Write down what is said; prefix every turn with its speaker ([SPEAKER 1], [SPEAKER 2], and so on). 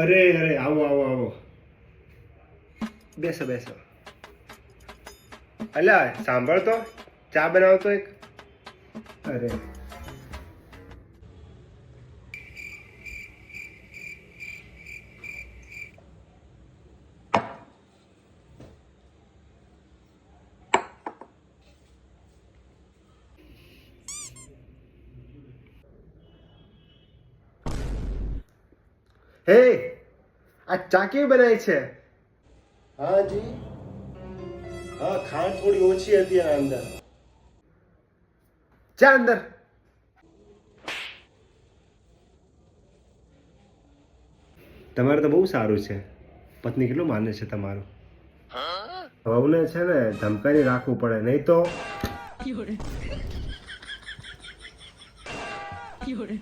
[SPEAKER 1] અરે અરે આવો આવો આવો, બેસો બેસો. અલ્યા સાંભળ તો, ચા બનાવતો એક. અરે હે, આ ચા કેવી બનાવી છે?
[SPEAKER 2] હા જી, હા ખાંડ થોડી ઓછી હતી આના અંદર.
[SPEAKER 1] ચા અંદર. તમારે તો બહુ સારું છે, પત્ની કેટલું માને છે તમારું. વહુને છે ને ધમકાઈને રાખવું પડે, નહીં તો.
[SPEAKER 3] Fiore. Fiore.